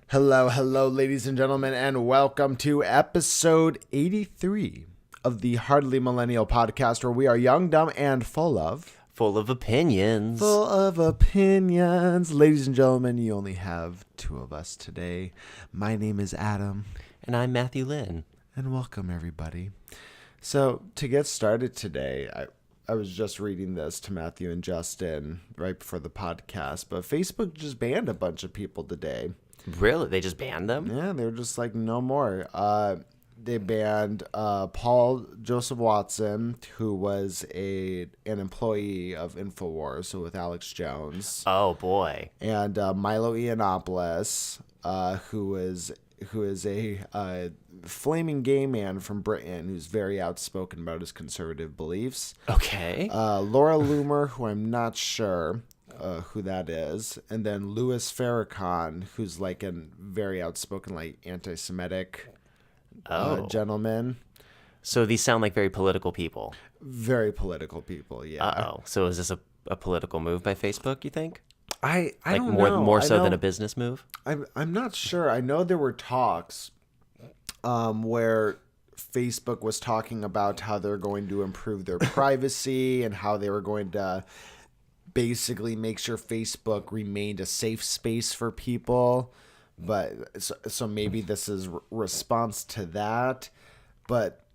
Hello, ladies and gentlemen, and welcome to episode 83 of the Hardly Millennial podcast, where we are young, dumb, and Full of opinions. full of opinions. Ladies and gentlemen, you only have two of us today. My name is Adam, And I'm Matthew Lynn. and welcome, everybody. So, to get started today, I was just reading this to Matthew and Justin right before the podcast, but Facebook just banned a bunch of people today. Really? They just banned them? Yeah, they were just like, no more. They banned Paul Joseph Watson, who was an employee of InfoWars, so with Alex Jones, Oh, boy. and Milo Yiannopoulos, who is a flaming gay man from Britain who's very outspoken about his conservative beliefs. Okay. Laura Loomer, who I'm not sure who that is, and then Louis Farrakhan, who's like a very outspoken, like anti-Semitic gentleman. So these sound like very political people. Very political people, yeah. Uh-oh. So is this a political move by Facebook, you think? I Like don't more know. more I so than know- a business move? I'm not sure. I know there were talks where Facebook was talking about how they're going to improve their privacy and how they were going to basically make sure Facebook remained a safe space for people. But so maybe this is response to that. But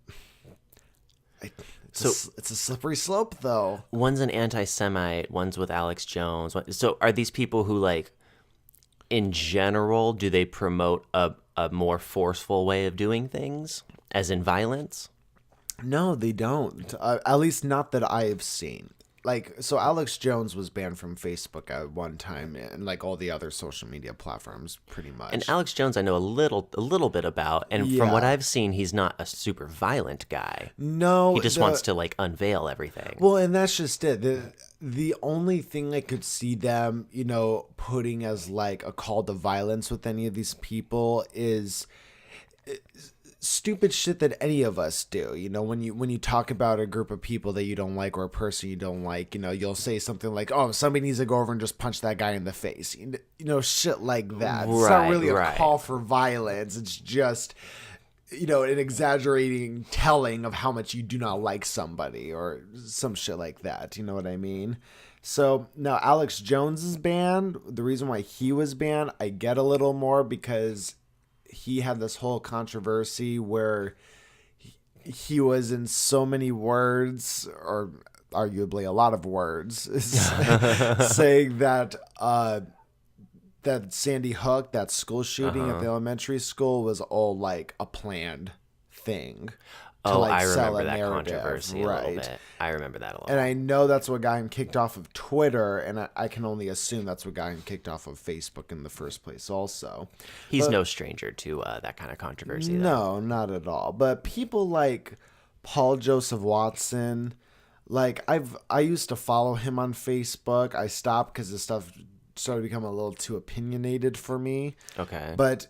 it's a slippery slope, though. One's an anti-Semite, one's with Alex Jones. So are these people who, like, in general, do they promote a more forceful way of doing things, as in violence? No, they don't. At least not that I have seen. Like, so Alex Jones was banned from Facebook at one time, and like all the other social media platforms, pretty much. And Alex Jones, I know a little bit about, and from what I've seen, he's not a super violent guy. No, He just wants to like unveil everything. Well, and that's just it. The only thing I could see them, putting as like a call to violence with any of these people is stupid shit that any of us do. When you talk about a group of people that you don't like or a person you don't like, you'll say something like, "Oh, somebody needs to go over and just punch that guy in the face." Shit like that. It's not really a call for violence. It's just an exaggerating telling of how much you do not like somebody or some shit like that. You know what I mean? So now Alex Jones is banned. The reason why he was banned, I get a little more because he had this whole controversy where he was in so many words, or arguably a lot of words, saying that that Sandy Hook, that school shooting at the elementary school, was all like a planned thing. I sell remember a that narrative, controversy a little bit. I remember that a lot. And I know that's what got him kicked off of Twitter, and I can only assume that's what got him kicked off of Facebook in the first place also. He's no stranger to that kind of controversy. No, not at all. But people like Paul Joseph Watson, like I used to follow him on Facebook. I stopped because his stuff started to become a little too opinionated for me. Okay. But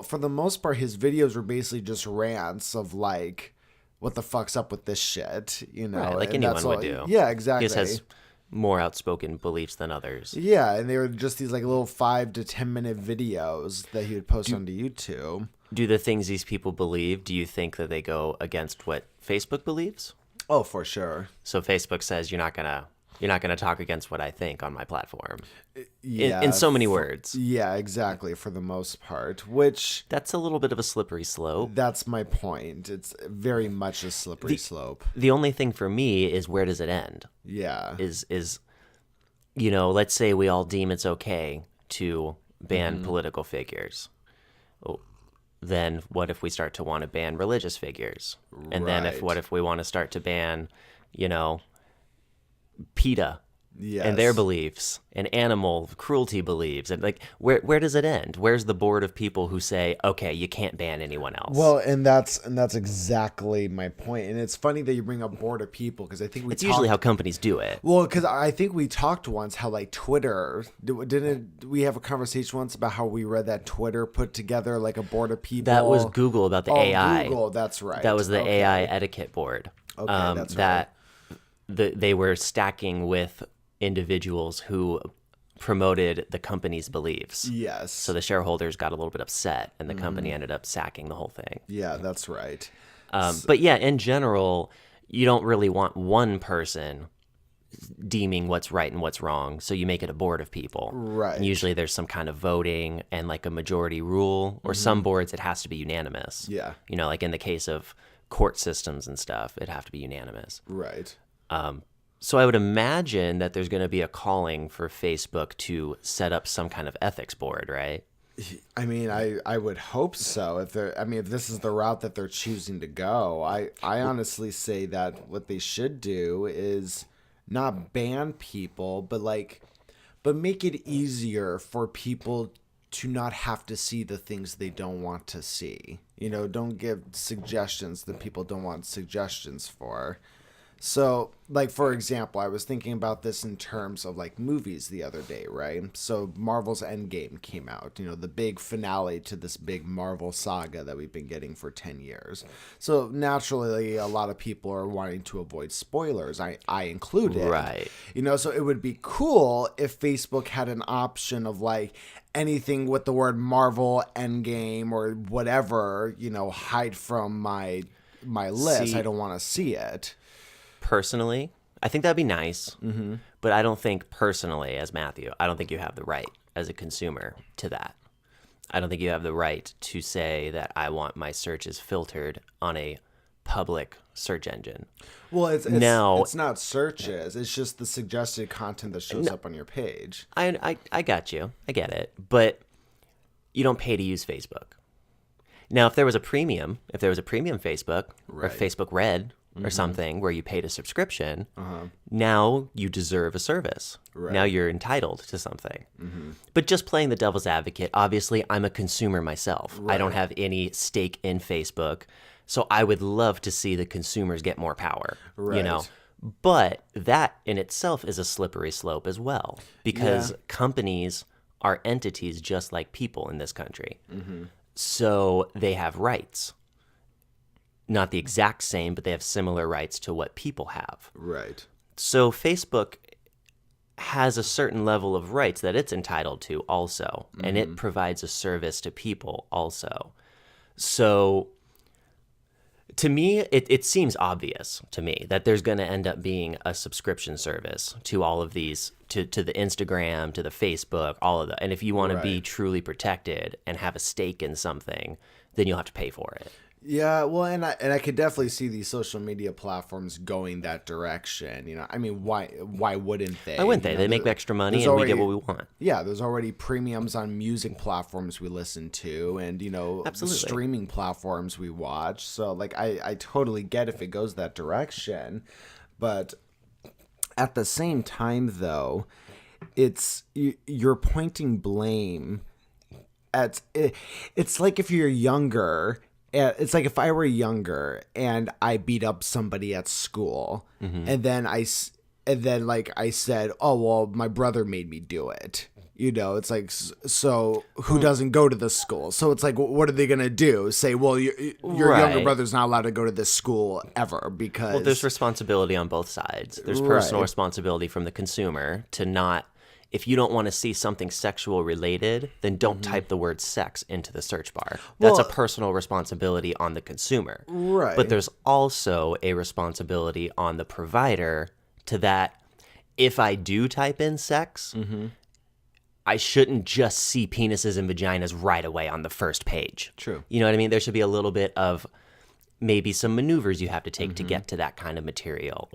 for the most part, his videos were basically just rants of like, what the fuck's up with this shit, Right, like and anyone would do. Yeah, exactly. He just has more outspoken beliefs than others. Yeah, and they were just these like little 5 to 10 minute videos that he would post onto YouTube. Do the things these people believe, do you think that they go against what Facebook believes? Oh, for sure. So Facebook says you're not gonna talk against what I think on my platform. Yeah, In so many words. Yeah, exactly, for the most part, which That's a little bit of a slippery slope. that's my point. It's very much a slippery slope. The only thing for me is, where does it end? Yeah. Is let's say we all deem it's okay to ban political figures. Oh, then what if we start to want to ban religious figures? And then Right. what if we want to start to ban, PETA Yes. and their beliefs and animal cruelty beliefs, and like where does it end? Where's the board of people who say, okay, you can't ban anyone else? Well, and that's exactly my point. And it's funny that you bring up board of people, because I think it's usually how companies do it. Well, because I think we talked once how like Twitter, didn't we have a conversation once about how we read that Twitter put together like a board of people? That was Google about the AI. Google, that's right. That was the Okay. AI etiquette board. Okay, that's that they were stacking with individuals who promoted the company's beliefs. Yes. So the shareholders got a little bit upset, and the company ended up sacking the whole thing. Yeah, that's right. But yeah, in general, you don't really want one person deeming what's right and what's wrong, so you make it a board of people. Right. And usually there's some kind of voting and like a majority rule, or some boards it has to be unanimous. Yeah. You know, like in the case of court systems and stuff, it have to be unanimous. Right. So I would imagine that there's going to be a calling for Facebook to set up some kind of ethics board, right? I mean, I would hope so. If this is the route that they're choosing to go, I honestly say that what they should do is not ban people, but make it easier for people to not have to see the things they don't want to see. You know, don't give suggestions that people don't want suggestions for. So, like, for example, I was thinking about this in terms of, like, movies the other day, right? So, Marvel's Endgame came out, you know, the big finale to this big Marvel saga that we've been getting for 10 years. So, naturally, a lot of people are wanting to avoid spoilers, I included. Right. You know, so it would be cool if Facebook had an option of, like, anything with the word Marvel, Endgame, or whatever, you know, hide from my list. I don't want to see it. Personally, I think that'd be nice, but I don't think personally, as Matthew, I don't think you have the right as a consumer to that. I don't think you have the right to say that I want my searches filtered on a public search engine. Well, it's not searches. It's just the suggested content that shows up on your page. I got you. I get it. But you don't pay to use Facebook. Now, if there was a premium Facebook or Facebook Red or something where you paid a subscription, now you deserve a service. Right. Now you're entitled to something. But just playing the devil's advocate, obviously I'm a consumer myself. Right. I don't have any stake in Facebook. So I would love to see the consumers get more power, you know. Right. But that in itself is a slippery slope as well, because companies are entities just like people in this country. So they have rights. Not the exact same, but they have similar rights to what people have. Right. So Facebook has a certain level of rights that it's entitled to also, and it provides a service to people also. So to me, it seems obvious to me that there's going to end up being a subscription service to all of these, to the Instagram, to the Facebook, all of that. And if you want to be truly protected and have a stake in something, then you'll have to pay for it. Yeah, well, and I could definitely see these social media platforms going that direction. You know, I mean, why wouldn't they? Why wouldn't they? You know, They make extra money and we get what we want. Yeah, there's already premiums on music platforms we listen to, and you know, streaming platforms we watch. So, like, I totally get if it goes that direction, but at the same time, though, you're pointing blame at. It's like if you're younger. It's like if I were younger and I beat up somebody at school, and then I said, "Oh well, my brother made me do it." You know, it's like, so who doesn't go to this school? So it's like, what are they gonna do? Say, well, your younger brother's not allowed to go to this school ever because there's responsibility on both sides. There's personal responsibility from the consumer to not. If you don't want to see something sexual related, then don't type the word sex into the search bar. That's a personal responsibility on the consumer. Right. But there's also a responsibility on the provider to that if I do type in sex, I shouldn't just see penises and vaginas right away on the first page. True. You know what I mean? There should be a little bit of maybe some maneuvers you have to take to get to that kind of material,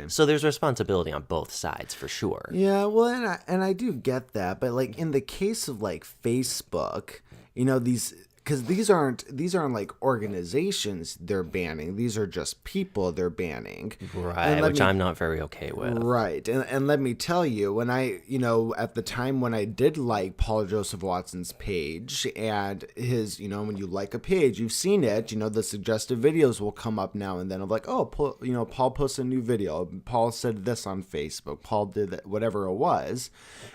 so there's responsibility on both sides for sure. Yeah, well, and I do get that, but like in the case of like Facebook, you know, because these aren't like organizations they're banning. These are just people they're banning. Right, which I'm not very okay with. Right. And let me tell you, when at the time when I did like Paul Joseph Watson's page and his, you know, when you like a page, you've seen it, you know, the suggested videos will come up now and then of like, oh, Paul posted a new video. Paul said this on Facebook. Paul did that, whatever it was.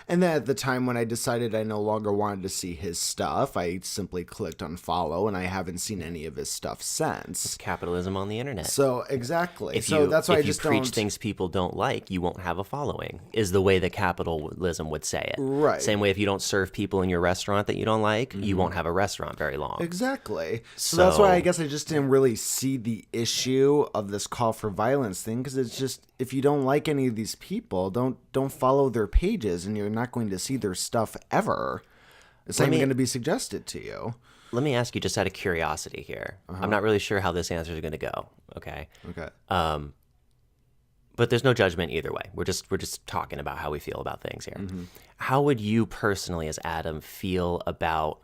And then at the time when I decided I no longer wanted to see his stuff, I simply clicked unfollow, and I haven't seen any of his stuff since. Capitalism on the internet. So exactly. That's why I just preach things people don't like, you won't have a following, is the way that capitalism would say it. Right. Same way if you don't serve people in your restaurant that you don't like, you won't have a restaurant very long. Exactly. So that's why I guess I just didn't really see the issue of this call for violence thing, because it's just, if you don't like any of these people, don't follow their pages, and you're not going to see their stuff ever. It's not even going to be suggested to you. Let me ask you, just out of curiosity here. I'm not really sure how this answer is going to go. Okay. But there's no judgment either way. We're just talking about how we feel about things here. How would you personally, as Adam, feel about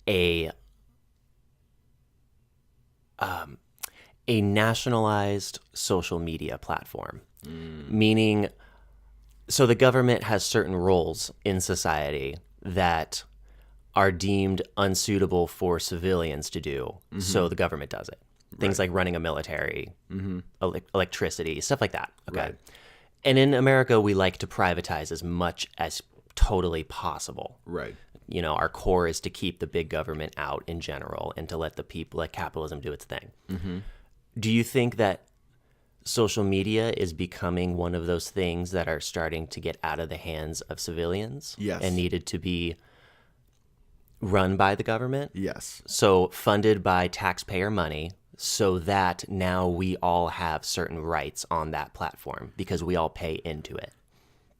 a nationalized social media platform? Meaning, so the government has certain roles in society that are deemed unsuitable for civilians to do, so the government does it. Things like running a military, electricity, stuff like that. Okay. Right. And in America, we like to privatize as much as totally possible. Right. You know, our core is to keep the big government out in general and to let let capitalism do its thing. Do you think that social media is becoming one of those things that are starting to get out of the hands of civilians? Yes. And needed to be run by the government? Yes. So funded by taxpayer money, so that now we all have certain rights on that platform because we all pay into it.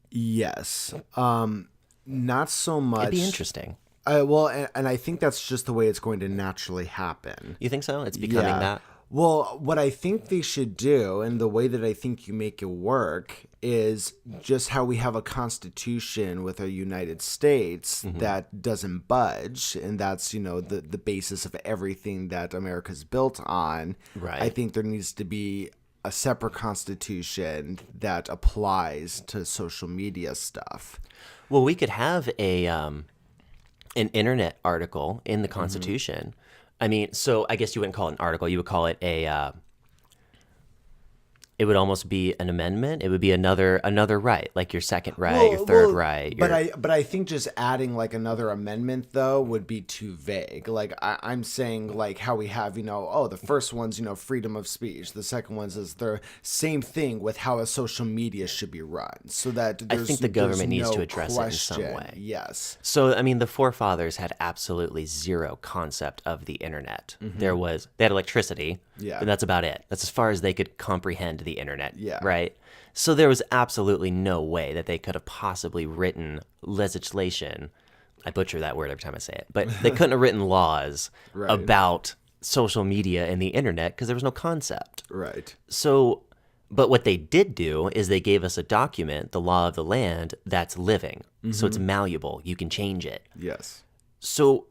Yes. Not so much. It'd be interesting. Well, and I think that's just the way it's going to naturally happen. You think so? It's becoming that? Well, what I think they should do, and the way that I think you make it work, is just how we have a constitution with our United States that doesn't budge, and that's, you know, the basis of everything that America's built on. Right. I think there needs to be a separate constitution that applies to social media stuff. Well, we could have an internet article in the Constitution. I mean, so I guess you wouldn't call it an article. You would call it it would almost be an amendment. It would be another right, like your second right, your third right. But I think just adding like another amendment though would be too vague. Like I'm saying like how we have, you know, the first one's, you know, freedom of speech. The second one's is the same thing with how a social media should be run, so that I think the government needs to address it in some way. Yes. So I mean, the forefathers had absolutely zero concept of the internet. They had electricity. Yeah. But that's about it. That's as far as they could comprehend the internet. Yeah. Right? So there was absolutely no way that they could have possibly written legislation. I butcher that word every time I say it. But they couldn't have written laws about social media and the internet because there was no concept. Right. So, but what they did do is they gave us a document, the law of the land, that's living. So it's malleable. You can change it. Yes. So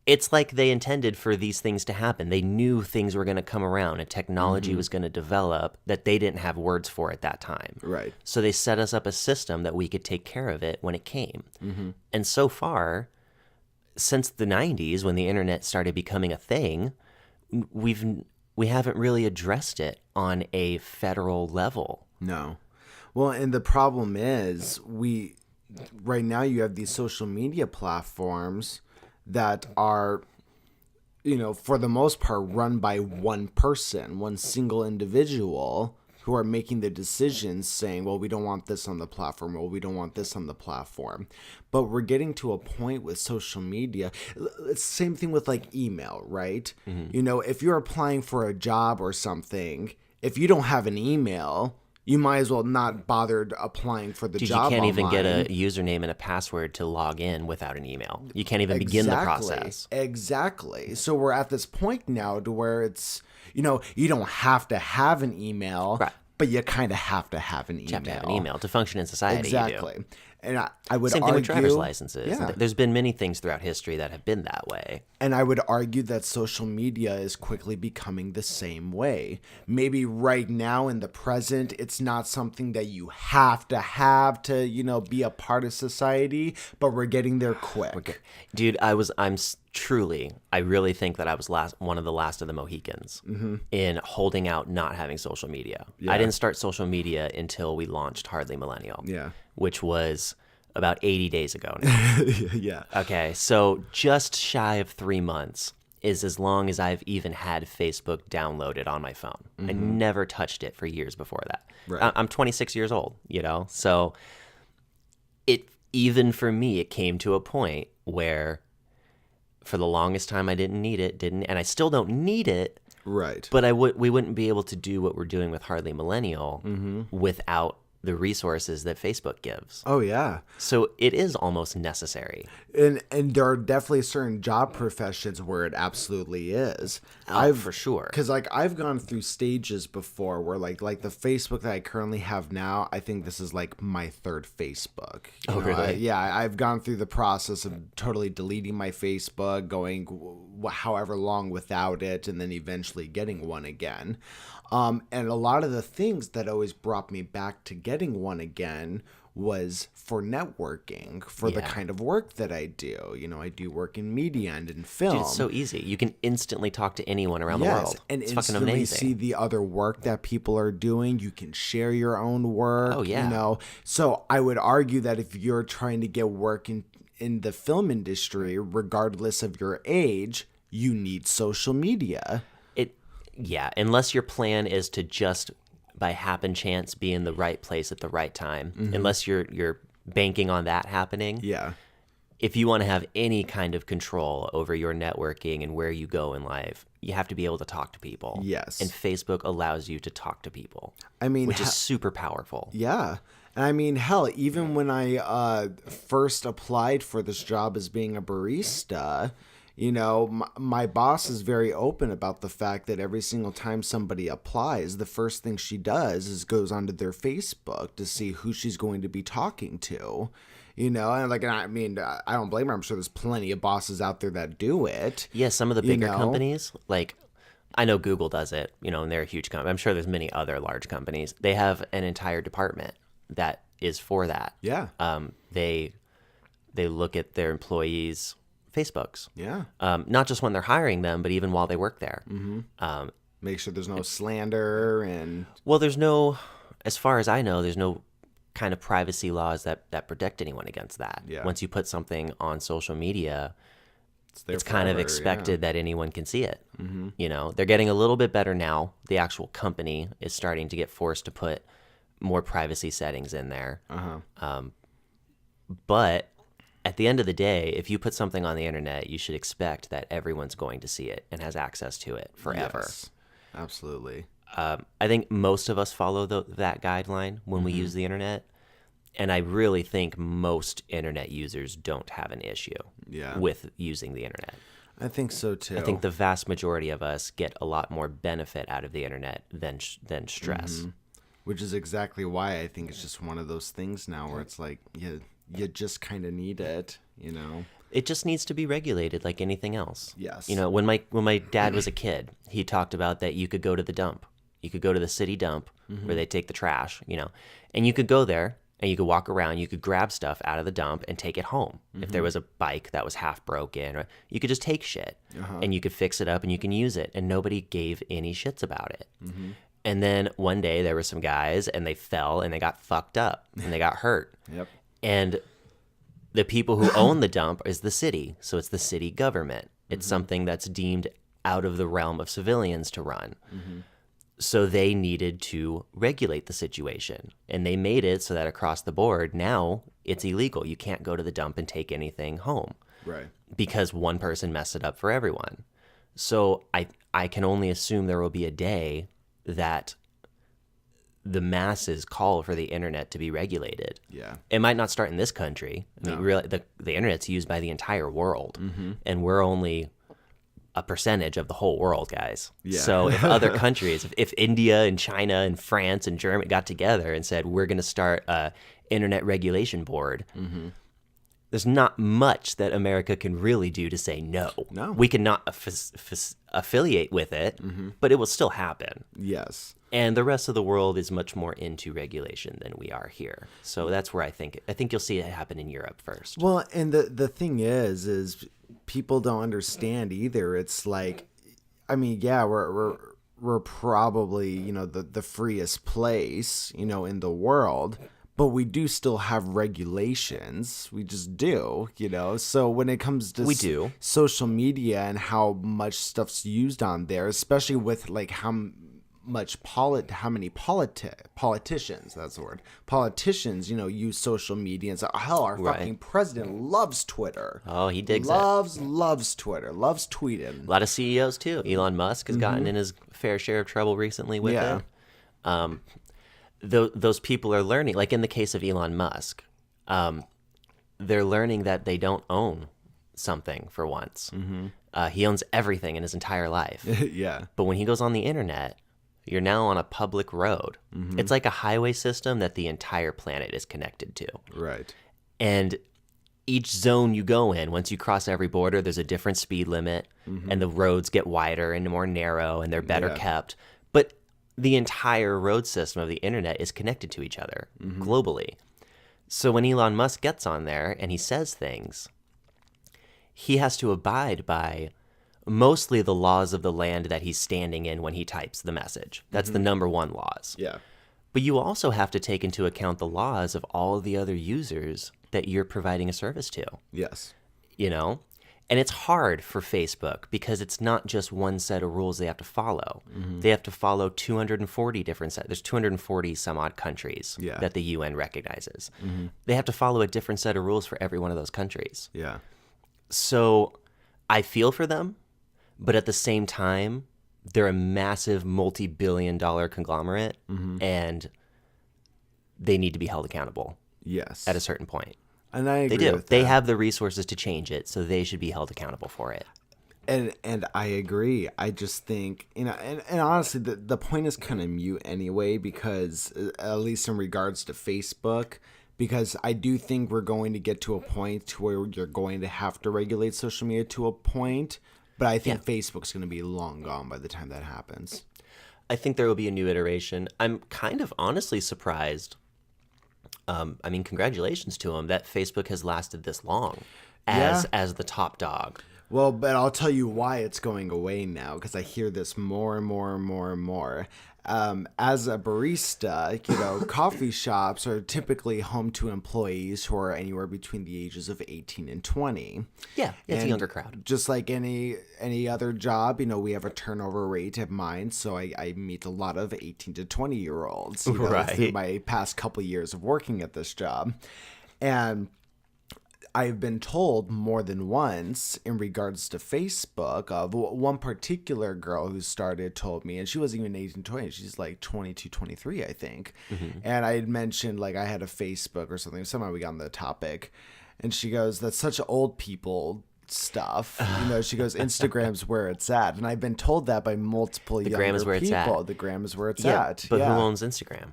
it's like they intended for these things to happen. They knew things were going to come around and technology was going to develop that they didn't have words for at that time. Right. So they set us up a system that we could take care of it when it came. And so far, since the 90s, when the internet started becoming a thing, we haven't really addressed it on a federal level. No. Well, and the problem is right now you have these social media platforms that are, you know, for the most part run by one person, one single individual who are making the decisions saying, well, we don't want this on the platform, or we don't want this on the platform. But we're getting to a point with social media. It's the same thing with like email, right? You know, if you're applying for a job or something, if you don't have an email, you might as well not bother applying for the job. You can't even get a online. username and a password to log in without an email. You can't even begin the process. Exactly. So we're at this point now to where it's, you know, you don't have to have an email, Right. but you kind of have to have an email. You have to have an email to function in society. Exactly. You do. And I would Same argue, thing with driver's licenses. Yeah. There's been many things throughout history that have been that way. And I would argue that social media is quickly becoming the same way. Maybe right now in the present, it's not something that you have to, you know, be a part of society, but we're getting there quick. Dude, I really think that I was one of the last of the Mohicans in holding out not having social media. I didn't start social media until we launched Hardly Millennial. Yeah. Which was about 80 days ago now. Yeah. Okay, so just shy of 3 months is as long as I've even had Facebook downloaded on my phone. I never touched it for years before that. Right. I'm 26 years old, so it, even for me, it came to a point where for the longest time I didn't need it, and I still don't need it, Right. but we wouldn't be able to do what we're doing with Hardly Millennial without the resources that Facebook gives. Oh yeah. So it is almost necessary. And there are definitely certain job professions where it absolutely is. For sure. Because like I've gone through stages before where like the Facebook that I currently have now, I think this is like my third Facebook. You know, really? I've gone through the process of totally deleting my Facebook, going however long without it, and then eventually getting one again. And a lot of the things that always brought me back to getting one again was for networking, for the Yeah. kind of work that I do. You know, I do work in media and in film. Dude, it's so easy. You can instantly talk to anyone around the Yes, world. and It's fucking instantly amazing. see the other work that people are doing. You can share your own work. Oh, yeah. You know, so I would argue that if you're trying to get work in the film industry, regardless of your age, you need social media. Yeah, unless your plan is to just by happen chance be in the right place at the right time, unless you're banking on that happening. Yeah. If you want to have any kind of control over your networking and where you go in life, you have to be able to talk to people. Yes. And Facebook allows you to talk to people, I mean, which is super powerful. yeah. And I mean, hell, even when I first applied for this job as being a barista, you know, my boss is very open about the fact that every single time somebody applies, the first thing she does is goes onto their Facebook to see who she's going to be talking to. You know, and like, I mean, I don't blame her. I'm sure there's plenty of bosses out there that do it. Yeah, some of the bigger know? companies, like I know Google does it, and they're a huge company. I'm sure there's many other large companies. They have an entire department that is for that. Yeah. They look at their employees' Facebooks. Yeah. Not just when they're hiring them, but even while they work there. Make sure there's no slander and Well, as far as I know, there's no kind of privacy laws that protect anyone against that. Yeah. Once you put something on social media, there it's kind of forever, expected that anyone can see it. They're getting a little bit better now. The actual company is starting to get forced to put more privacy settings in there. But at the end of the day, if you put something on the internet, you should expect that everyone's going to see it and has access to it forever. Yes, absolutely. I think most of us follow that guideline when we use the internet. And I really think most internet users don't have an issue with using the internet. I think so too. I think the vast majority of us get a lot more benefit out of the internet than stress. Which is exactly why I think it's just one of those things now where it's like you just kind of need it, you know. It just needs to be regulated like anything else. Yes. When my dad was a kid, he talked about that you could go to the dump. You could go to the city dump where they take the trash, and you could go there and you could walk around, you could grab stuff out of the dump and take it home. If there was a bike that was half broken, or you could just take shit and you could fix it up and you can use it, and nobody gave any shits about it. And then one day there were some guys and they fell and they got fucked up and they got hurt. Yep. And the people who own the dump is the city. So it's the city government. It's something that's deemed out of the realm of civilians to run. So they needed to regulate the situation. And they made it so that across the board, now it's illegal. You can't go to the dump and take anything home. Right. Because one person messed it up for everyone. So I can only assume there will be a day that the masses call for the internet to be regulated. Yeah. It might not start in this country. I mean, really, the internet's used by the entire world, and we're only a percentage of the whole world, guys. Yeah. So if other countries, if India and China and France and Germany got together and said, we're going to start a internet regulation board, there's not much that America can really do to say no. No. We cannot affiliate with it, but it will still happen. Yes. And the rest of the world is much more into regulation than we are here. So that's where I think you'll see it happen in Europe first. Well, and the thing is people don't understand either. It's like, I mean, yeah, we're probably, the freest place, in the world, but we do still have regulations. We just do, you know. So when it comes to We do. social media and how much stuff's used on there, especially with like how many politicians, that's the word, politicians, you know, use social media. And so, hell, our Right. fucking president loves Twitter. Oh, he digs it. Loves Twitter, loves tweeting. A lot of CEOs too. Elon Musk has gotten in his fair share of trouble recently with Yeah. it. Those people are learning, like in the case of Elon Musk, they're learning that they don't own something for once. He owns everything in his entire life. Yeah. But when he goes on the internet, you're now on a public road. It's like a highway system that the entire planet is connected to. Right. And each zone you go in, once you cross every border, there's a different speed limit, and the roads get wider and more narrow, and they're better Yeah. kept. But the entire road system of the internet is connected to each other globally. So when Elon Musk gets on there and he says things, he has to abide by mostly the laws of the land that he's standing in when he types the message. That's the number one laws. Yeah. But you also have to take into account the laws of all of the other users that you're providing a service to, Yes. you know? And it's hard for Facebook because it's not just one set of rules they have to follow. They have to follow 240 different sets. There's 240 some odd countries Yeah. that the UN recognizes. They have to follow a different set of rules for every one of those countries. Yeah. So I feel for them, but at the same time, they're a massive multi-billion-dollar conglomerate, and they need to be held accountable Yes. at a certain point. And I agree They do. with They that. have the resources to change it, so they should be held accountable for it. And I agree. I just think, you know, and honestly, the point is kind of mute anyway, because at least in regards to Facebook, because I do think we're going to get to a point where you're going to have to regulate social media to a point, but I think Facebook's going to be long gone by the time that happens. I think there will be a new iteration. I'm kind of honestly surprised. I mean, congratulations to them that Facebook has lasted this long as the top dog. Well, but I'll tell you why it's going away now, because I hear this more and more and more and more. As a barista, you know, coffee shops are typically home to employees who are anywhere between the ages of 18 and 20. Yeah, it's a And younger crowd. Just like any other job, you know, we have a turnover rate at mine, so I meet a lot of 18 to 20-year-olds, you know, Right. through my past couple years of working at this job. And I've been told more than once in regards to Facebook of one particular girl who started told me, and she wasn't even 18, 20, she's like 22, 23, I think. And I had mentioned like I had a Facebook or something. Somehow we got on the topic. And she goes, that's such old people stuff. You know, she goes, Instagram's where it's at. And I've been told that by multiple younger gram is where it's people. at. The gram is where it's Yeah, at. but yeah. who owns Instagram?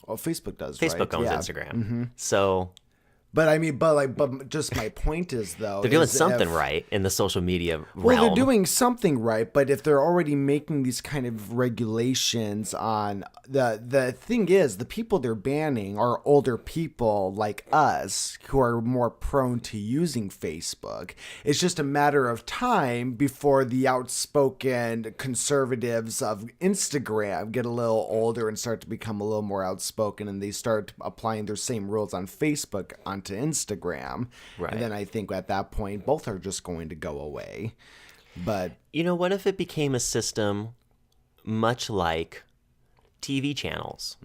Well, Facebook does, Facebook right? owns Yeah. Instagram. So But I mean, but just my point is though, they're doing is something if- right in the social media Well, realm. they're doing something right, but if they're already making these kind of regulations on the thing is, the people they're banning are older people like us who are more prone to using Facebook. It's just a matter of time before the outspoken conservatives of Instagram get a little older and start to become a little more outspoken, and they start applying their same rules on Facebook onto Instagram. Right. And then I think at that point, both are just going to go away. But You know, what if it became a system much like TV channels?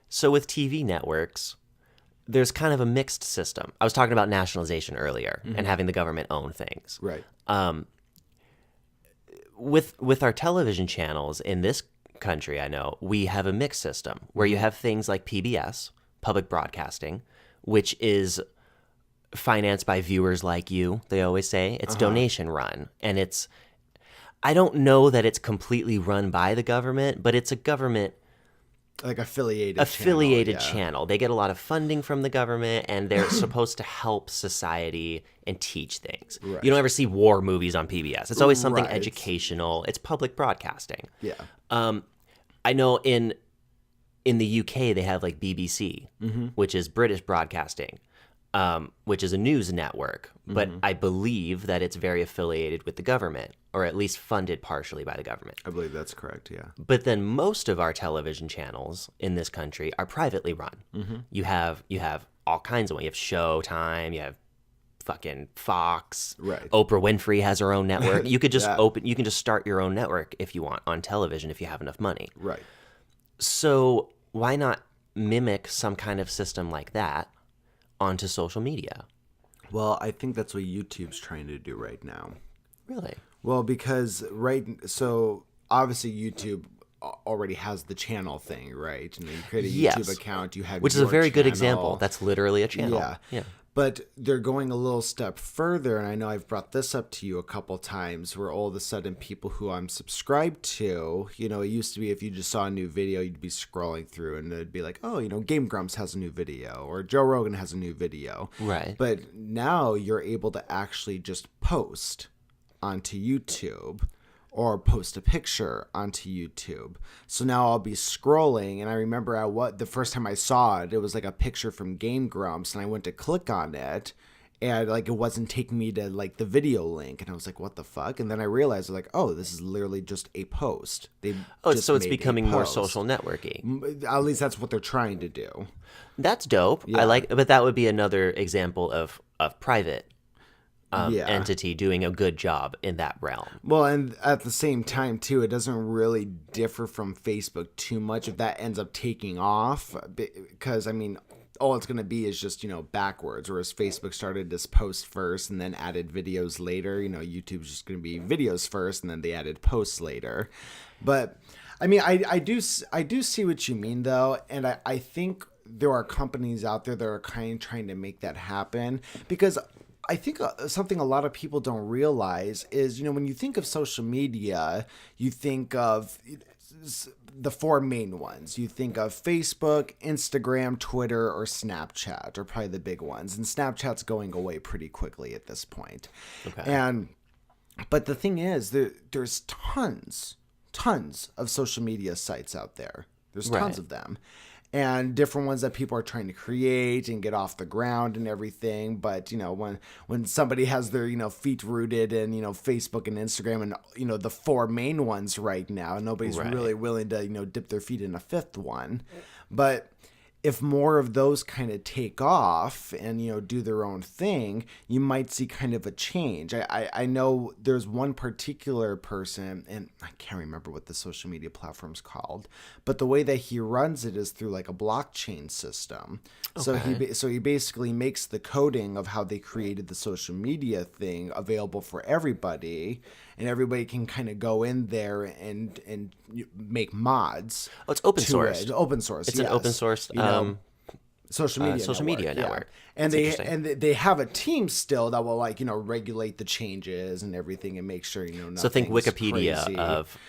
So with TV networks, there's kind of a mixed system. I was talking about nationalization earlier and having the government own things. right. With our television channels in this country, I know, we have a mixed system where you have things like PBS, public broadcasting, which is financed by viewers like you, they always say. It's donation run. And I don't know that it's completely run by the government, but it's a government Like affiliated channel. They get a lot of funding from the government, and they're supposed to help society and teach things. Right. You don't ever see war movies on PBS. It's always something Right. educational. It's public broadcasting. Yeah. I know in the UK they have like BBC, which is British broadcasting. which is a news network, but I believe that it's very affiliated with the government, or at least funded partially by the government. I believe that's correct, yeah. But then most of our television channels in this country are privately run. You have all kinds of ones. You have Showtime, you have fucking Fox. Right. Oprah Winfrey has her own network. You could just Yeah. you can just start your own network if you want on television if you have enough money. Right. So why not mimic some kind of system like that onto social media? Well, I think that's what YouTube's trying to do right now. Really? Well, because so obviously YouTube already has the channel thing, right? You create a Yes. YouTube account, you have Which is a your very good channel. example. That's literally a channel. Yeah. But they're going a little step further, and I know I've brought this up to you a couple times, where all of a sudden people who I'm subscribed to, it used to be if you just saw a new video, you'd be scrolling through and it'd be like, oh, Game Grumps has a new video, or Joe Rogan has a new video. Right. But now you're able to actually just post onto YouTube or post a picture onto YouTube. So now I'll be scrolling, and I remember the first time I saw it, it was like a picture from Game Grumps, and I went to click on it, and like it wasn't taking me to like the video link, and I was like, what the fuck? And then I realized like, oh, this is literally just a post. So it's becoming more social networky. At least that's what they're trying to do. That's dope. Yeah. But that would be another example of private Yeah. entity doing a good job in that realm. Well, and at the same time, too, it doesn't really differ from Facebook too much if that ends up taking off. Because, I mean, all it's going to be is just, backwards. Whereas Facebook started this post first and then added videos later. YouTube's just going to be videos first and then they added posts later. But, I mean, I do see what you mean, though. And I think there are companies out there that are kind of trying to make that happen. Because I think something a lot of people don't realize is, when you think of social media, you think of the four main ones. You think of Facebook, Instagram, Twitter, or Snapchat are probably the big ones. And Snapchat's going away pretty quickly at this point. Okay. But the thing is, there's tons of social media sites out there. There's tons of them. And different ones that people are trying to create and get off the ground and everything. But, when somebody has their, feet rooted in, Facebook and Instagram and, the four main ones right now, nobody's really willing to, dip their feet in a fifth one. But if more of those kind of take off and, do their own thing, you might see kind of a change. I know there's one particular person, and I can't remember what the social media platform's called, but the way that he runs it is through like a blockchain system. Okay. So he basically makes the coding of how they created the social media thing available for everybody, and everybody can kind of go in there and make mods. Oh, it's open source. Open source. It's an open source social media network. And they have a team still that will regulate the changes and everything and make sure So think Wikipedia crazy.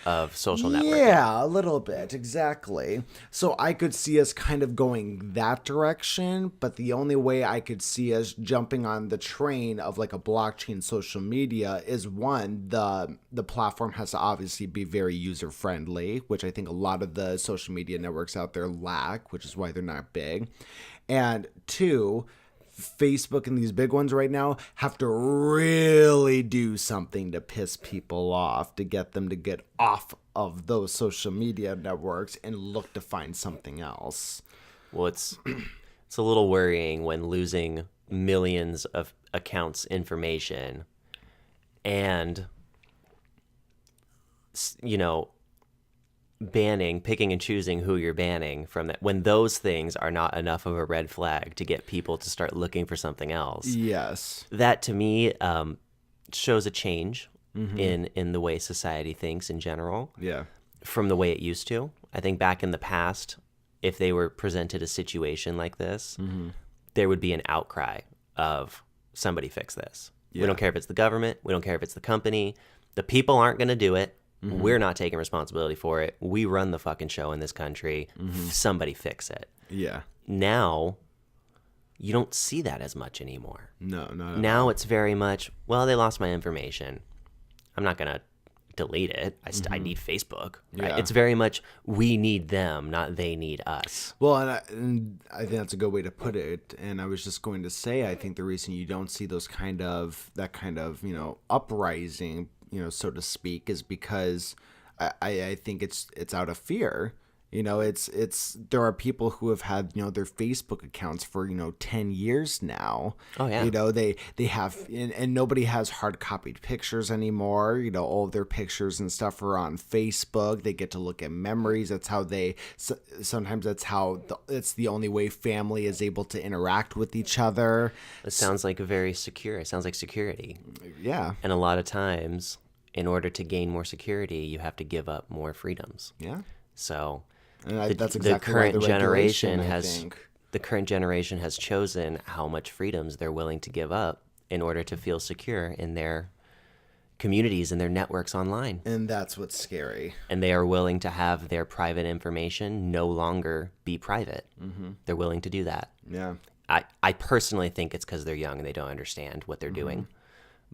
of social networking. Yeah, a little bit, exactly. So I could see us kind of going that direction, but the only way I could see us jumping on the train of like a blockchain social media is one, the platform has to obviously be very user friendly, which I think a lot of the social media networks out there lack, which is why they're not big. And two, Facebook and these big ones right now have to really do something to piss people off to get them to get off of those social media networks and look to find something else. Well, it's a little worrying when losing millions of accounts' information and, picking and choosing who you're banning from that, when those things are not enough of a red flag to get people to start looking for something else. Yes. That to me shows a change in the way society thinks in general. Yeah. From the way it used to. I think back in the past, if they were presented a situation like this, there would be an outcry of somebody fix this. Yeah. We don't care if it's the government. We don't care if it's the company. The people aren't going to do it. We're not taking responsibility for it. We run the fucking show in this country. Somebody fix it. Yeah. Now, you don't see that as much anymore. No, not at all. Now it's very much, well, they lost my information. I'm not going to delete it. I need Facebook. Right? Yeah. It's very much we need them, not they need us. Well, and I think that's a good way to put it. And I was just going to say, I think the reason you don't see that kind of, uprising, so to speak, is because I think it's out of fear. There are people who have had, their Facebook accounts for, 10 years now. Oh, yeah. They have, and nobody has hard copied pictures anymore. All of their pictures and stuff are on Facebook. They get to look at memories. That's how sometimes it's the only way family is able to interact with each other. It sounds like very secure. It sounds like security. Yeah. And a lot of times, in order to gain more security, you have to give up more freedoms. Yeah. So that's exactly the current why generation has the current generation has chosen how much freedoms they're willing to give up in order to feel secure in their communities and their networks online. And that's what's scary. And they are willing to have their private information no longer be private. Mm-hmm. They're willing to do that. Yeah. I personally think it's because they're young and they don't understand what they're doing.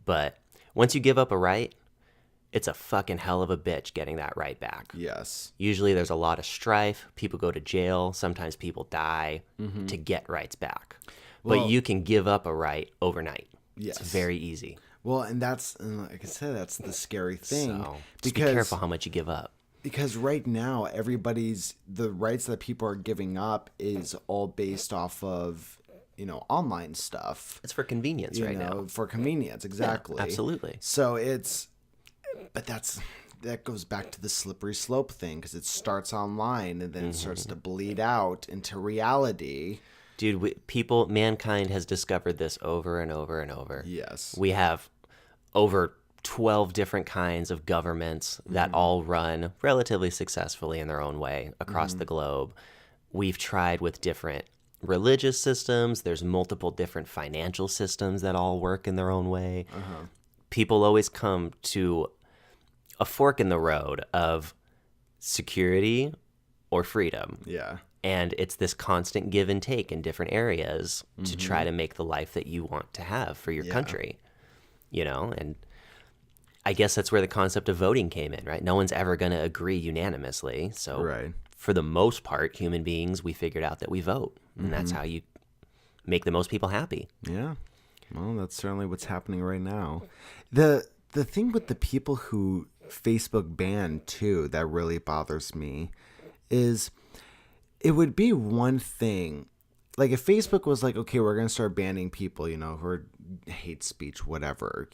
But once you give up a right, it's a fucking hell of a bitch getting that right back. Yes. Usually there's a lot of strife. People go to jail. Sometimes people die to get rights back. Well, but you can give up a right overnight. Yes. It's very easy. Well, and like I said, that's the scary thing. So just be careful how much you give up. Because right now, the rights that people are giving up is all based off of, online stuff. It's for convenience now. For convenience, exactly. Yeah, absolutely. So but that goes back to the slippery slope thing, because it starts online and then it starts to bleed out into reality. Dude, mankind has discovered this over and over and over. Yes. We have over 12 different kinds of governments that all run relatively successfully in their own way across the globe. We've tried with different religious systems. There's multiple different financial systems that all work in their own way. People always come to a fork in the road of security or freedom. Yeah. And it's this constant give and take in different areas to try to make the life that you want to have for your country, and I guess that's where the concept of voting came in, right? No one's ever going to agree unanimously. So for the most part, human beings, we figured out that we vote, and that's how you make the most people happy. Yeah. Well, that's certainly what's happening right now. The thing with the people who Facebook banned too that really bothers me is it would be one thing, like if Facebook was like, okay, we're going to start banning people, who are hate speech, whatever,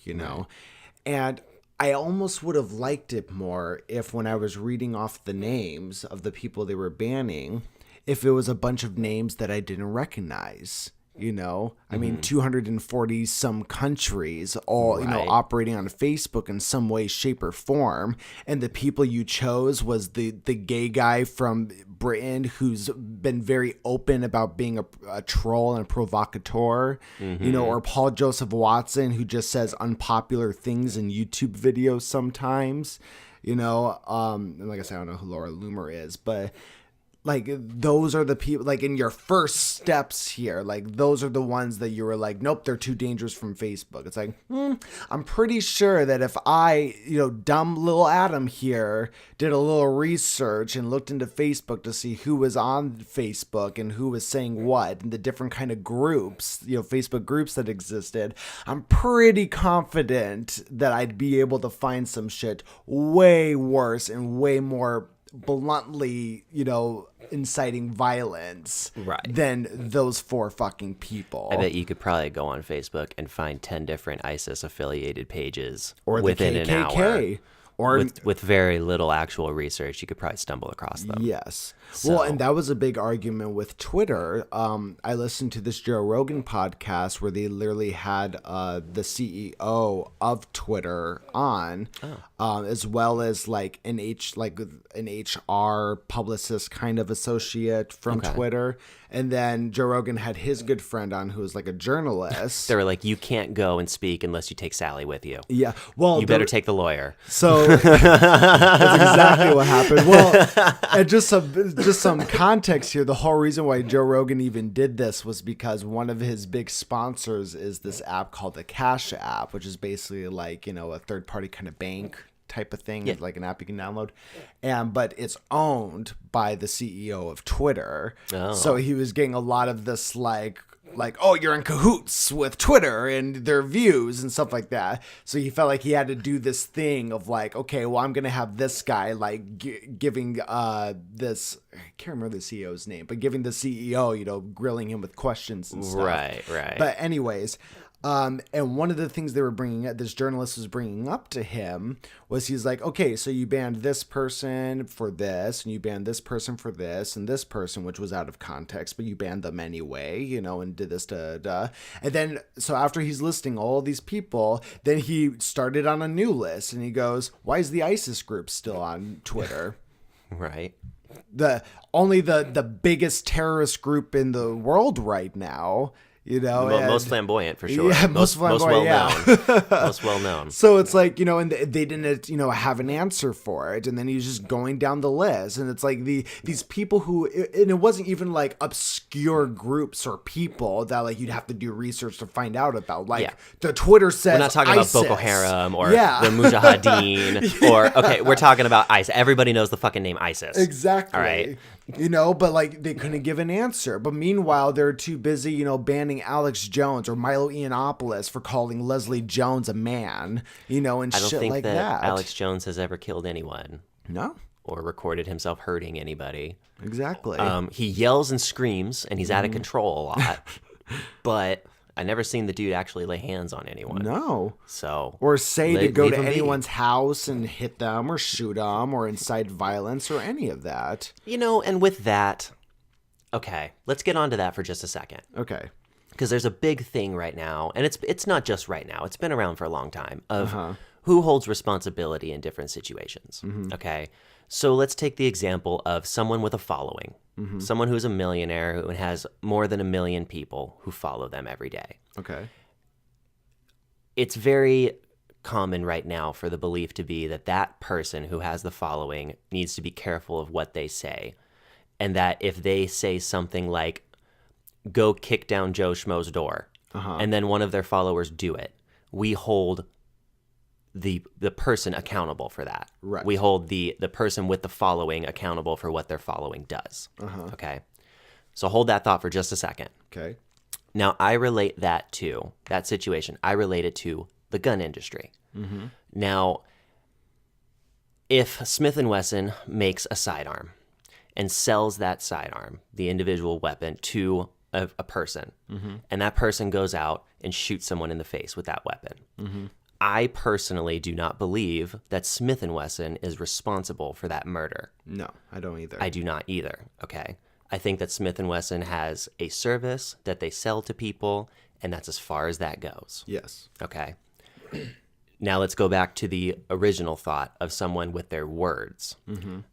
and I almost would have liked it more if when I was reading off the names of the people they were banning, if it was a bunch of names that I didn't recognize. I mean, 240 some countries all, operating on Facebook in some way, shape, or form. And the people you chose was the gay guy from Britain who's been very open about being a troll and a provocateur, or Paul Joseph Watson, who just says unpopular things in YouTube videos sometimes, and like I said, I don't know who Laura Loomer is, but like, those are the people, like, in your first steps here, like, those are the ones that you were like, nope, they're too dangerous from Facebook. It's like, I'm pretty sure that if I, dumb little Adam here did a little research and looked into Facebook to see who was on Facebook and who was saying what and the different kind of groups, Facebook groups that existed, I'm pretty confident that I'd be able to find some shit way worse and way more bluntly, inciting violence than those four fucking people. I bet you could probably go on Facebook and find 10 different ISIS affiliated pages or within an hour. Or with very little actual research, you could probably stumble across them. Yes. Well, and that was a big argument with Twitter. I listened to this Joe Rogan podcast where they literally had the CEO of Twitter on, as well as like an HR publicist kind of associate from Twitter. And then Joe Rogan had his good friend on who was like a journalist. They were like, you can't go and speak unless you take Sally with you. Yeah. Well, you better take the lawyer. So that's exactly what happened. Well, and just some context here. The whole reason why Joe Rogan even did this was because one of his big sponsors is this app called the Cash App, which is basically like, a third party kind of bank type of thing. Yeah. It's like an app you can download, but it's owned by the CEO of Twitter. Oh. So he was getting a lot of this like, oh, you're in cahoots with Twitter and their views and stuff like that. So he felt like he had to do this thing of like, okay, well, I'm going to have this guy like giving this, I can't remember the CEO's name, but giving the CEO, you know, grilling him with questions and stuff. Right. But anyways, and one of the things they were bringing up, this journalist was bringing up to him, was he's like, okay, so you banned this person for this, and you banned this person for this, and this person, which was out of context, but you banned them anyway, you know, and did this, and then, so after he's listing all these people, then he started on a new list, and he goes, why is the ISIS group still on Twitter? Right. The biggest terrorist group in the world right now. You know, most flamboyant for sure. Yeah, most flamboyant, most well known. So it's like, you know, and they didn't, you know, have an answer for it, and then he's just going down the list, and it's like these people who, and it wasn't even like obscure groups or people that like you'd have to do research to find out about. Like the Twitter says, we're not talking ISIS. about Boko Haram or the Mujahideen or okay, we're talking about ISIS. Everybody knows the fucking name ISIS. Exactly. All right. You know, but like they couldn't give an answer. But meanwhile, they're too busy, you know, banning Alex Jones or Milo Yiannopoulos for calling Leslie Jones a man, you know, and shit like that. I don't think that Alex Jones has ever killed anyone. No. Or recorded himself hurting anybody. Exactly. He yells and screams, and he's out of control a lot. But I never seen the dude actually lay hands on anyone. No. So or say to go to him be. anyone's house and hit them or shoot them or incite violence or any of that. You know, and with that, okay, let's get on to that for just a second. Okay. Because there's a big thing right now, and it's not just right now. It's been around for a long time, of who holds responsibility in different situations. Okay? So let's take the example of someone with a following. Someone who's a millionaire who has more than 1 million people who follow them every day. Okay. It's very common right now for the belief to be that that person who has the following needs to be careful of what they say. And that if they say something like, go kick down Joe Schmo's door, and then one of their followers do it, we hold the person accountable for that. Right. We hold the person with the following accountable for what their following does. Okay? So hold that thought for just a second. Okay. Now, I relate that to, that situation, I relate it to the gun industry. Now, if Smith & Wesson makes a sidearm and sells that sidearm, the individual weapon, to a person, and that person goes out and shoots someone in the face with that weapon, I personally do not believe that Smith & Wesson is responsible for that murder. No, I don't either. I do not either, okay? I think that Smith & Wesson has a service that they sell to people, and that's as far as that goes. Yes. Okay. Now let's go back to the original thought of someone with their words.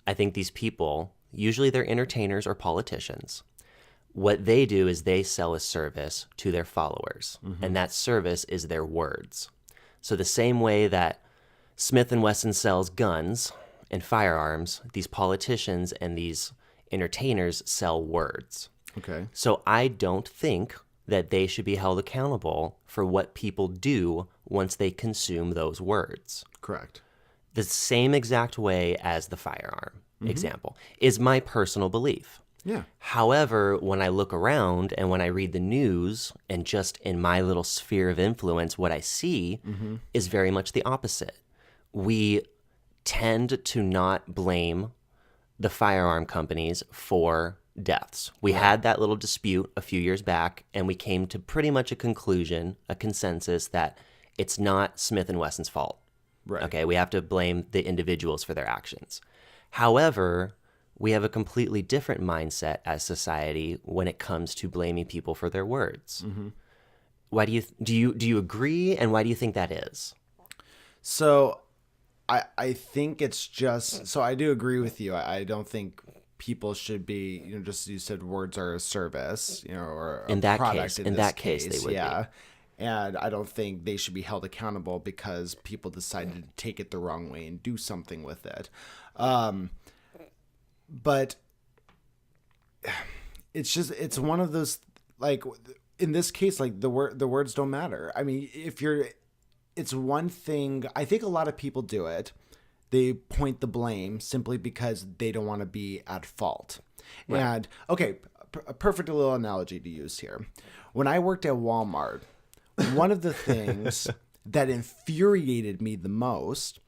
I think these people, usually they're entertainers or politicians. What they do is they sell a service to their followers, and that service is their words. So the same way that Smith & Wesson sells guns and firearms, these politicians and these entertainers sell words. Okay. So I don't think that they should be held accountable for what people do once they consume those words. Correct. The same exact way as the firearm example is my personal belief. Yeah. However, when I look around and when I read the news and just in my little sphere of influence, what I see is very much the opposite. We tend to not blame the firearm companies for deaths. We had that little dispute a few years back, and we came to pretty much a conclusion, a consensus that it's not Smith & Wesson's fault. Right. Okay, we have to blame the individuals for their actions. However, we have a completely different mindset as society when it comes to blaming people for their words. Why do you agree, and why do you think that is? So I think it's just, so I do agree with you. I don't think people should be, you know, just as you said, words are a service, you know, or a In that product case, in in this that case, they would yeah. And I don't think they should be held accountable because people decided to take it the wrong way and do something with it. But it's just, it's one of those, like, in this case, like the words don't matter. I mean, it's one thing, I think a lot of people do it They point the blame simply because they don't want to be at fault. Right. And, okay, a perfect little analogy to use here. When I worked at Walmart, one of the things that infuriated me the most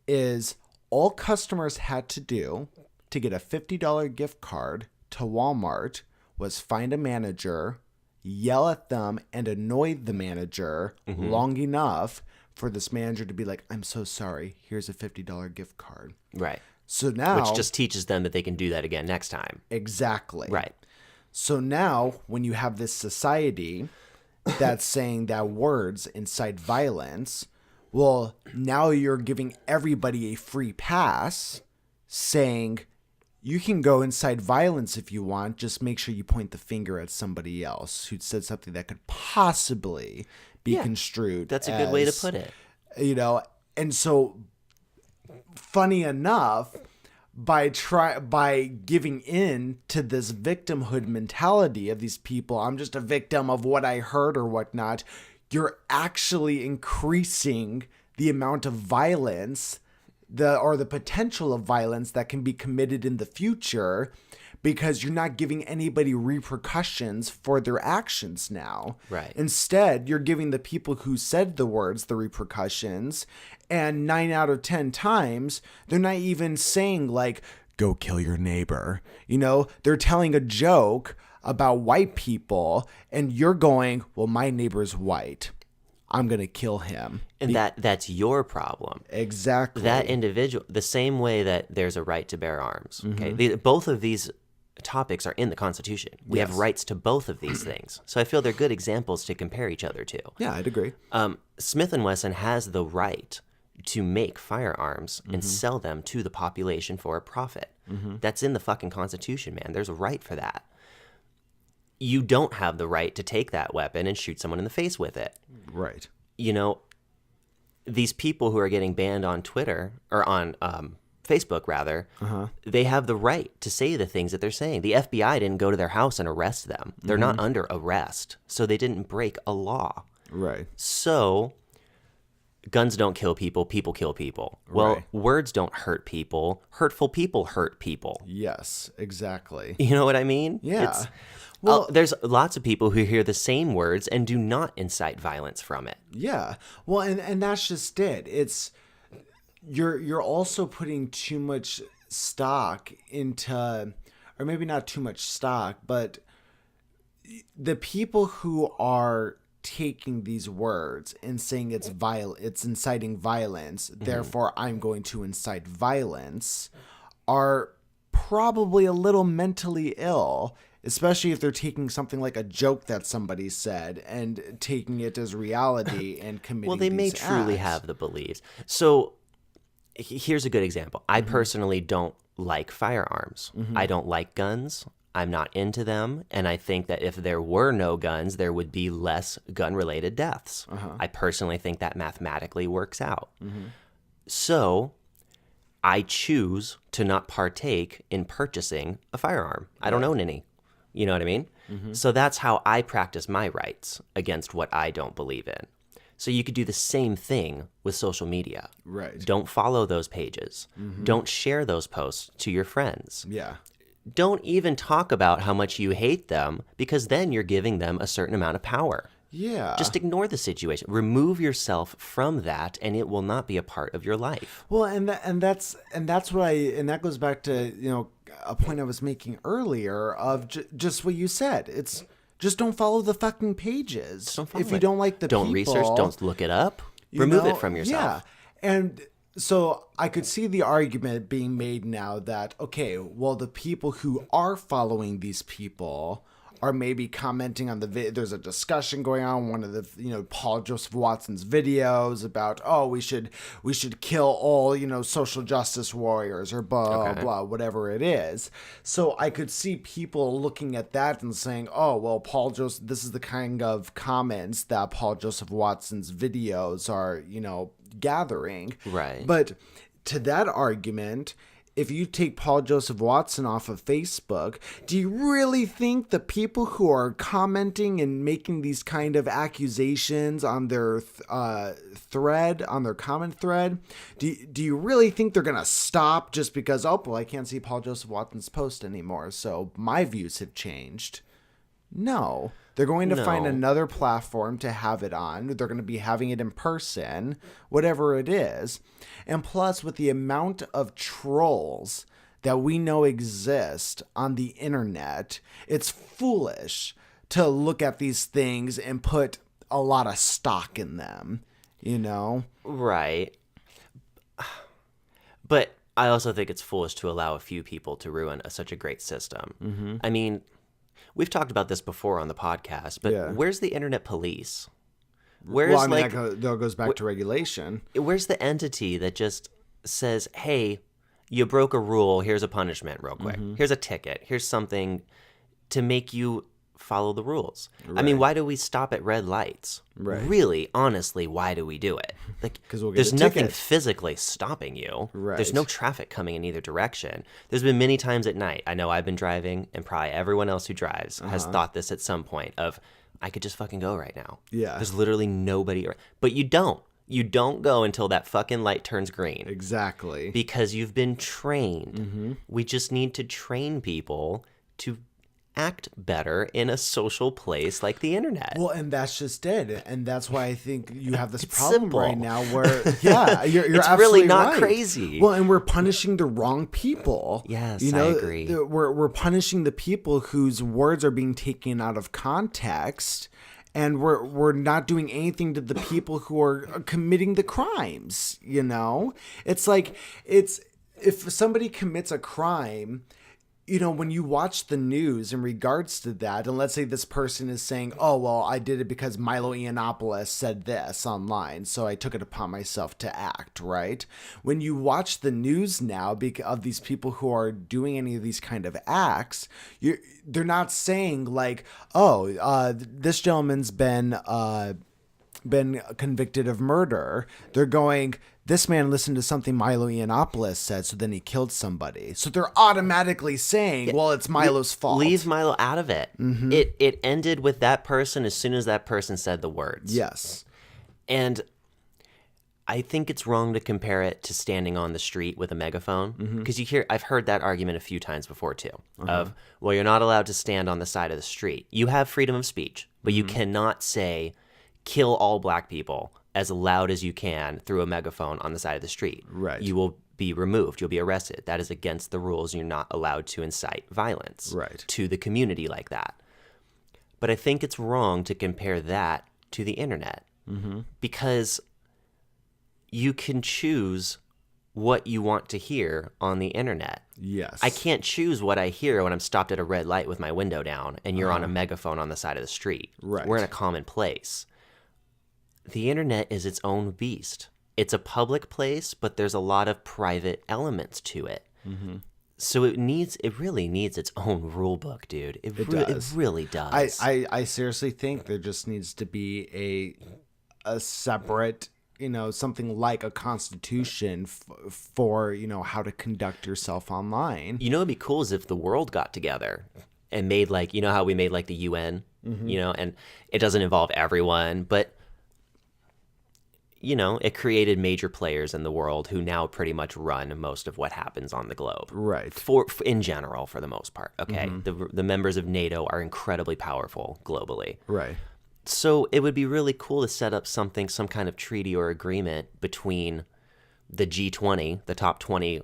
is all customers had to do to get a $50 gift card to Walmart was find a manager, yell at them, and annoy the manager long enough for this manager to be like, I'm so sorry, here's a $50 gift card. Right. So now... Which just teaches them that they can do that again next time. Exactly. Right. So now when you have this society that's saying that words incite violence, well, now you're giving everybody a free pass saying you can go incite violence if you want, just make sure you point the finger at somebody else who said something that could possibly be construed. That's a good way to put it. You know, and so funny enough, by giving in to this victimhood mentality of these people, I'm just a victim of what I heard or whatnot, you're actually increasing the amount of violence or the potential of violence that can be committed in the future, because you're not giving anybody repercussions for their actions now. Right. Instead, you're giving the people who said the words the repercussions, and 9 out of 10 times, they're not even saying like, go kill your neighbor. You know, they're telling a joke about white people, and you're going, well, my neighbor's white, I'm going to kill him. And that's your problem. Exactly. That individual, the same way that there's a right to bear arms. Okay. Both of these topics are in the Constitution. We have rights to both of these things. So I feel they're good examples to compare each other to. Yeah, I'd agree. Smith & Wesson has the right to make firearms and sell them to the population for a profit. That's in the fucking Constitution, man. There's a right for that. You don't have the right to take that weapon and shoot someone in the face with it. Right. You know, these people who are getting banned on Twitter, or on Facebook rather, they have the right to say the things that they're saying. The FBI didn't go to their house and arrest them. They're not under arrest, so they didn't break a law. Right. So guns don't kill people, people kill people. Well, words don't hurt people. Hurtful people hurt people. Yes, exactly. You know what I mean? Yeah. Well, there's lots of people who hear the same words and do not incite violence from it. Yeah. Well, and that's just it. It's you're also putting too much stock into, or maybe not too much stock, but the people who are taking these words and saying it's inciting violence, therefore I'm going to incite violence, are probably a little mentally ill, especially if they're taking something like a joke that somebody said and taking it as reality and committing Well, they may these truly acts. have the beliefs. So here's a good example. I personally don't like firearms. I don't like guns. I'm not into them. And I think that if there were no guns, there would be less gun-related deaths. I personally think that mathematically works out. So I choose to not partake in purchasing a firearm. I don't own any. You know what I mean? So that's how I practice my rights against what I don't believe in. So you could do the same thing with social media. Right. Don't follow those pages. Don't share those posts to your friends. Yeah. Don't even talk about how much you hate them, because then you're giving them a certain amount of power. Yeah. Just ignore the situation. Remove yourself from that, and it will not be a part of your life. Well, and that's what that goes back to, you know, a point I was making earlier of just what you said. It's just don't follow the fucking pages. Don't follow if you it. don't like the Don't people, research. Don't look it up. you Remove know, it from yourself. Yeah. And so I could see the argument being made now that, okay, well, the people who are following these people are maybe commenting on there's a discussion going on, one of the, you know, Paul Joseph Watson's videos about, oh, we should kill all, you know, social justice warriors or blah, blah, whatever it is. So I could see people looking at that and saying, oh, well, this is the kind of comments that Paul Joseph Watson's videos are, you know, gathering. Right. But to that argument, if you take Paul Joseph Watson off of Facebook, do you really think the people who are commenting and making these kind of accusations on their thread, on their comment thread, do you really think they're going to stop just because, oh, well, I can't see Paul Joseph Watson's post anymore, so my views have changed? No. They're going to find another platform to have it on. They're going to be having it in person, whatever it is. And plus, with the amount of trolls that we know exist on the internet, it's foolish to look at these things and put a lot of stock in them, you know? Right. But I also think it's foolish to allow a few people to ruin such a great system. Mm-hmm. I mean, we've talked about this before on the podcast, but where's the internet police? Where's that goes back to regulation. Where's the entity that just says, hey, you broke a rule, here's a punishment real quick. Mm-hmm. Here's a ticket. Here's something to make you follow the rules. Right. I mean, why do we stop at red lights? Right. Really, honestly, why do we do it? Like, there's nothing physically stopping you. Right. There's no traffic coming in either direction. There's been many times at night, I know I've been driving, and probably everyone else who drives has thought this at some point of, I could just fucking go right now. Yeah. There's literally nobody around. But you don't. You don't go until that fucking light turns green. Exactly. Because you've been trained. Mm-hmm. We just need to train people to act better in a social place like the internet. Well, and that's just it. And that's why I think you have this it's problem simple. right now where, you're it's absolutely really not right. crazy. Well, and we're punishing the wrong people. Yes, I agree. We're punishing the people whose words are being taken out of context. And we're not doing anything to the people who are committing the crimes, you know? It's like, if somebody commits a crime, you know, when you watch the news in regards to that, and let's say this person is saying, oh, well, I did it because Milo Yiannopoulos said this online, so I took it upon myself to act, right? When you watch the news now of these people who are doing any of these kind of acts, they're not saying like, oh, this gentleman's been convicted of murder. They're going, this man listened to something Milo Yiannopoulos said, so then he killed somebody. So they're automatically saying, well, it's Milo's fault. Leave Milo out of it. Mm-hmm. It ended with that person as soon as that person said the words. Yes. And I think it's wrong to compare it to standing on the street with a megaphone. Because I've heard that argument a few times before too, of, well, you're not allowed to stand on the side of the street. You have freedom of speech, but you cannot say, kill all black people as loud as you can through a megaphone on the side of the street. Right. You will be removed. You'll be arrested. That is against the rules. You're not allowed to incite violence to the community like that. But I think it's wrong to compare that to the internet because you can choose what you want to hear on the internet. Yes. I can't choose what I hear when I'm stopped at a red light with my window down and you're on a megaphone on the side of the street. Right. We're in a common place. The internet is its own beast. It's a public place, but there's a lot of private elements to it. Mm-hmm. So it really needs its own rule book, dude. It really does. I seriously think there just needs to be a separate, you know, something like a constitution for, you know, how to conduct yourself online. You know, it'd be cool is if the world got together and made like, you know how we made like the UN, you know, and it doesn't involve everyone, but you know, it created major players in the world who now pretty much run most of what happens on the globe. Right. For in general, for the most part. Okay. The members of NATO are incredibly powerful globally. Right. So it would be really cool to set up some kind of treaty or agreement between the G20, the top 20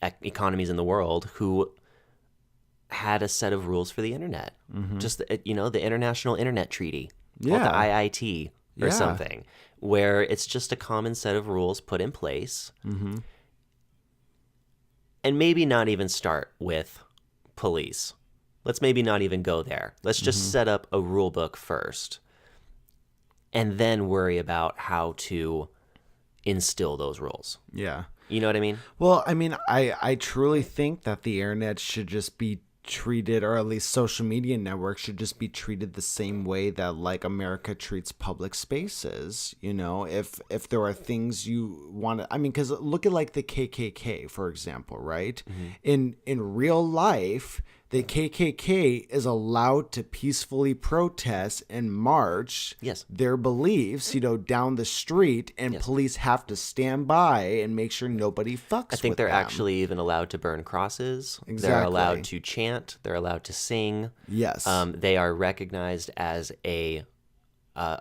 economies in the world, who had a set of rules for the internet. Just, you know, the International Internet Treaty, called the IIT or something, where it's just a common set of rules put in place. And maybe not even start with police. Let's maybe not even go there. Let's just set up a rule book first and then worry about how to instill those rules. Yeah. You know what I mean? Well, I mean, I truly think that the internet should just be treated, or at least social media networks should just be treated the same way that like America treats public spaces. You know, if there are things you want to, I mean, because look at like the KKK, for example, right? In real life, the KKK is allowed to peacefully protest and march Yes. their beliefs, you know, down the street, and police have to stand by and make sure nobody fucks with them. I think they're actually even allowed to burn crosses. They're Exactly. allowed to chant. They're allowed to sing. Yes. They are recognized as a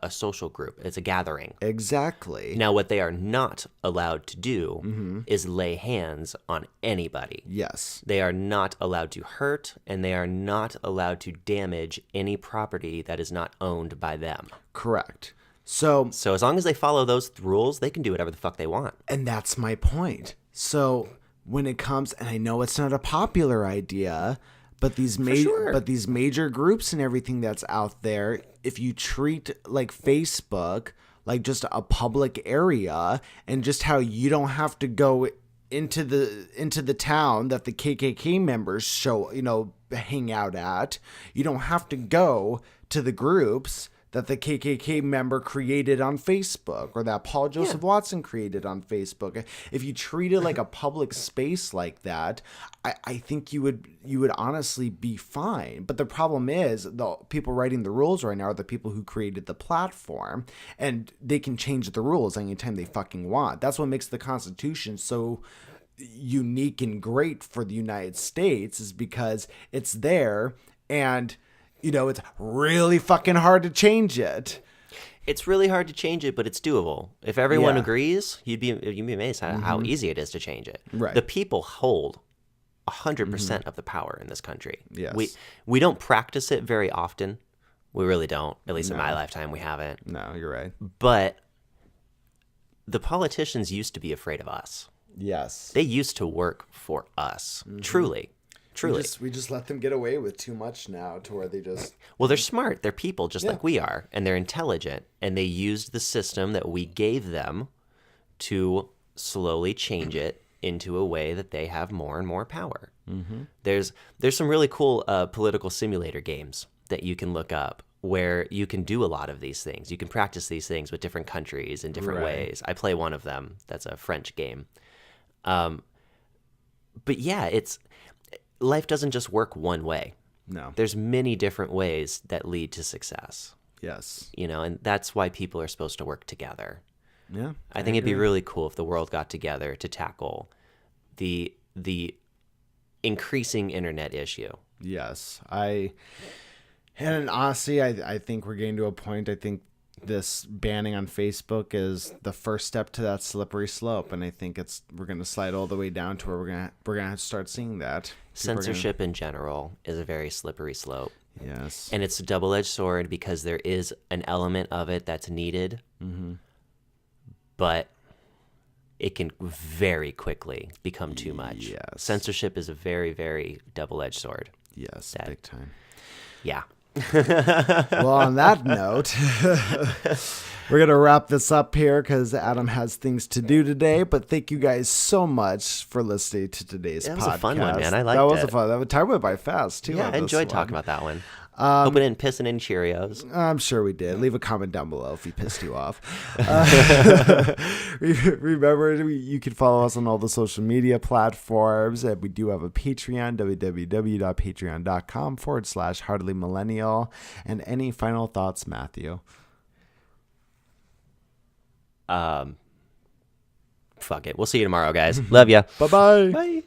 social group. It's a gathering. Exactly. Now, what they are not allowed to do is lay hands on anybody. Yes. They are not allowed to hurt, and they are not allowed to damage any property that is not owned by them. Correct. So, So as long as they follow those rules, they can do whatever the fuck they want. and that's my point. So, when it comes, and I know it's not a popular idea, but these major groups and everything that's out there, if you treat like Facebook like just a public area, and just how you don't have to go into the town that the KKK members hang out at. You don't have to go to the groups that the KKK member created on Facebook, or that Paul Joseph Watson created on Facebook. If you treat it like a public space like that, I think you would honestly be fine. But the problem is, the people writing the rules right now are the people who created the platform, and they can change the rules anytime they fucking want. That's what makes the Constitution so unique and great for the United States, is because it's there, and you know, it's really fucking hard to change it. It's really hard to change it, but it's doable. If everyone Yeah. agrees, you'd be amazed how easy it is to change it. Right. The people hold 100% of the power in this country. Yes. We don't practice it very often. We really don't. At least in my lifetime, we haven't. No, you're right. But the politicians used to be afraid of us. Yes. They used to work for us. Truly. We just let them get away with too much now, to where they just... Well, they're smart. They're people just like we are, and they're intelligent, and they used the system that we gave them to slowly change it into a way that they have more and more power. Mm-hmm. There's some really cool political simulator games that you can look up, where you can do a lot of these things. You can practice these things with different countries in different ways. I play one of them. That's a French game. But yeah, life doesn't just work one way. No. There's many different ways that lead to success, Yes. you know, and that's why people are supposed to work together. Yeah. I think it'd be really cool if the world got together to tackle the increasing internet issue. Yes. And honestly, I think we're getting to a point, I think this banning on Facebook is the first step to that slippery slope, and I think we're going to slide all the way down to where we're going to start seeing that. Censorship in general is a very slippery slope. Yes. And it's a double-edged sword, because there is an element of it that's needed, but it can very quickly become too much. Yes. Censorship is a very, very double-edged sword. Yes, big time. Yeah. Well, on that note, we're going to wrap this up here, because Adam has things to do today. But thank you guys so much for listening to today's podcast. That was a fun one, man. I liked that was it. a fun. That time went by fast, too. Yeah, on I this enjoyed one. talking about that one. Hope it didn't piss in any Cheerios. I'm sure we did. Leave a comment down below if he pissed you off. Remember, you can follow us on all the social media platforms. And we do have a Patreon, www.patreon.com/HardlyMillennial. And any final thoughts, Matthew? Fuck it. We'll see you tomorrow, guys. Love ya. Bye-bye. Bye.